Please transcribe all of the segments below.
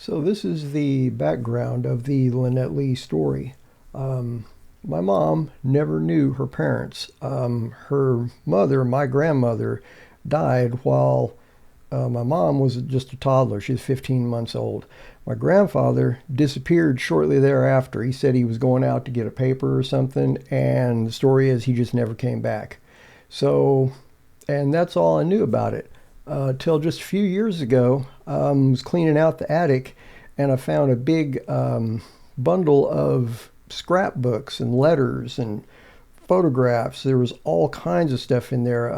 So this is the background of the Linnet Lee story. My mom never knew her parents. Her mother, my grandmother, died while my mom was just a toddler. She was 15 months old. My grandfather disappeared shortly thereafter. He said he was going out to get a paper or something, and the story is he just never came back. So, and that's all I knew about it till just a few years ago. I was cleaning out the attic, and I found a big bundle of scrapbooks and letters and photographs. There was all kinds of stuff in there.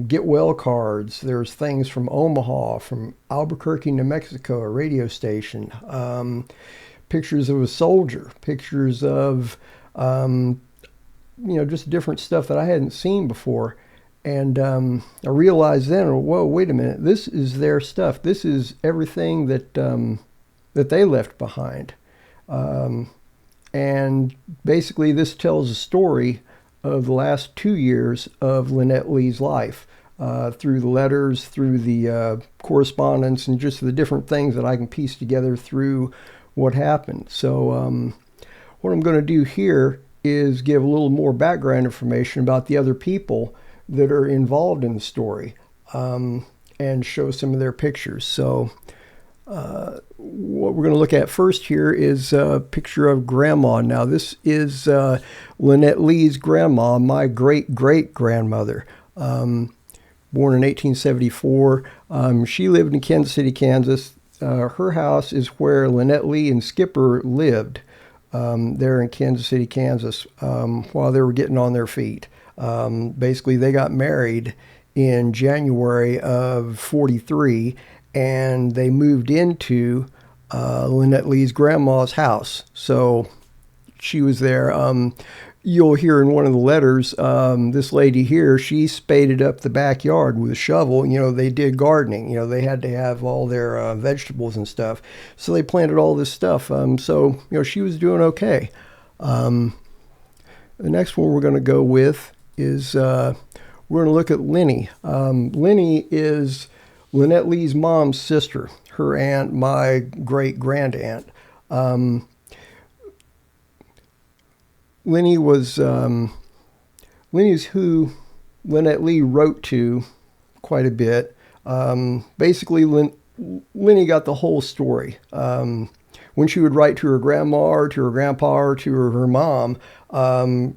Get well cards. There's things from Omaha, from Albuquerque, New Mexico, a radio station. Pictures of a soldier. Pictures of just different stuff that I hadn't seen before. And I realized then, whoa, wait a minute, this is their stuff. This is everything that they left behind. And basically this tells a story of the last 2 years of Linnet Lee's life, through the letters, through the correspondence, and just the different things that I can piece together through what happened. So what I'm going to do here is give a little more background information about the other people that are involved in the story, and show some of their pictures. So what we're going to look at first here is a picture of Grandma. Now this is Linnet Lee's grandma, my great-great-grandmother, born in 1874. She lived in Kansas City, Kansas. Her house is where Linnet Lee and Skipper lived, there in Kansas City, Kansas, while they were getting on their feet. Basically, they got married in January of 43, and they moved into Linnet Lee's grandma's house. So she was there. You'll hear in one of the letters, this lady here, she spaded up the backyard with a shovel. They did gardening. They had to have all their vegetables and stuff. So they planted all this stuff. So she was doing okay. The next one we're going to go with is we're going to look at Lenny. Lenny is Linnet Lee's mom's sister, her aunt, my great-grand-aunt. Lenny's who Linnet Lee wrote to quite a bit. Basically, Lenny got the whole story. When she would write to her grandma or to her grandpa or to her mom,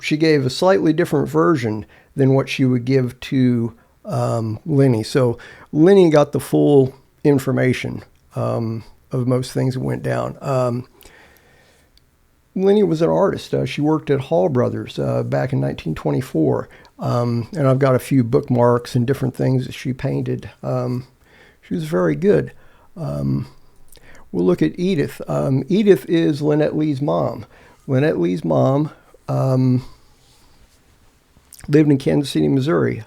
she gave a slightly different version than what she would give to Lenny. So Lenny got the full information of most things that went down. Lenny was an artist. She worked at Hall Brothers back in 1924. And I've got a few bookmarks and different things that she painted. She was very good. We'll look at Edith. Edith is Linnet Lee's mom. Linnet Lee's mom lived in Kansas City, Missouri.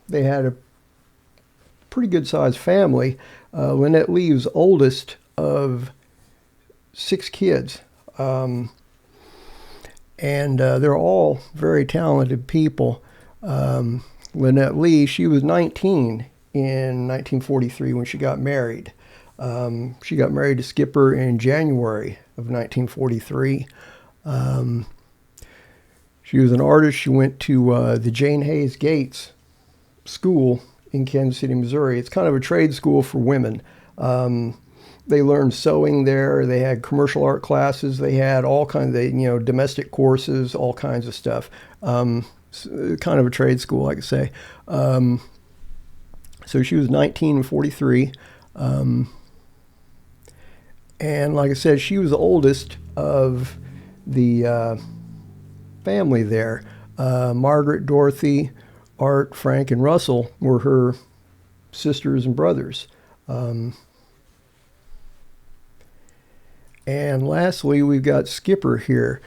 They had a pretty good-sized family. Linnet Lee was oldest of 6 kids. And they're all very talented people. Linnet Lee, she was 19 in 1943 when she got married. She got married to Skipper in January of 1943. She was an artist. She went to the Jane Hayes Gates School in Kansas City, Missouri. It's kind of a trade school for women. They learned sewing there. They had commercial art classes. They had all kinds of, domestic courses, all kinds of stuff. Kind of a trade school, I could say. So she was 19 and 43. And like I said, she was the oldest of the family there. Margaret, Dorothy, Art, Frank, and Russell were her sisters and brothers. And lastly, we've got Skipper here.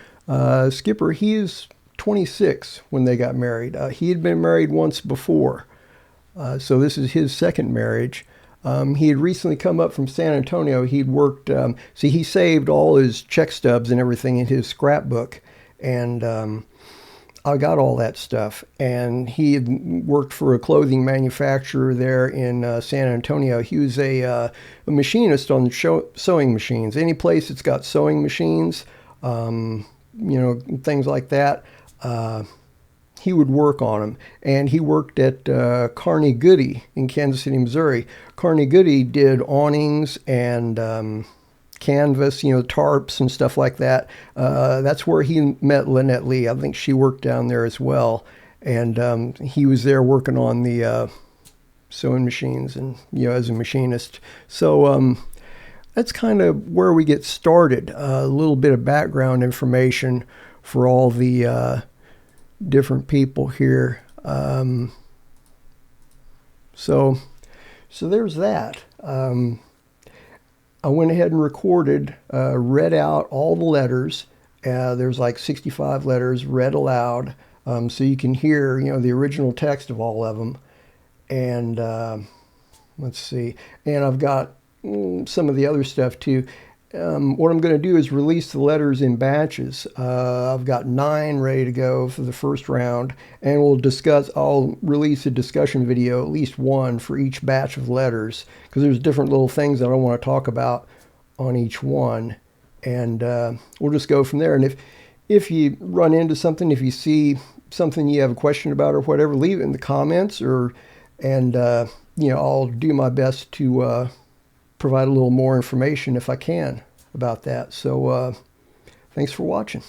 Skipper, he is 26 when they got married. He had been married once before. So this is his second marriage. He had recently come up from San Antonio. He'd worked, he saved all his check stubs and everything in his scrapbook. And I got all that stuff. And he had worked for a clothing manufacturer there in San Antonio. He was a machinist on sewing machines. Any place that's got sewing machines, things like that, he would work on them. And he worked at Carney Goody in Kansas City, Missouri. Carney Goody did awnings and canvas, tarps and stuff like that. That's where he met Linnet Lee. I think she worked down there as well. And he was there working on the sewing machines and, as a machinist. So that's kind of where we get started. A little bit of background information for all the different people here. So there's that. I went ahead and recorded, read out all the letters. There's like 65 letters read aloud, so you can hear, the original text of all of them. And let's see. And I've got some of the other stuff too. What I'm going to do is release the letters in batches. I've got 9 ready to go for the first round, and I'll release a discussion video, at least one for each batch of letters, because there's different little things that I want to talk about on each one, and we'll just go from there. And if you run into something, if you see something you have a question about or whatever, leave it in the comments, and I'll do my best to provide a little more information if I can about that. So thanks for watching.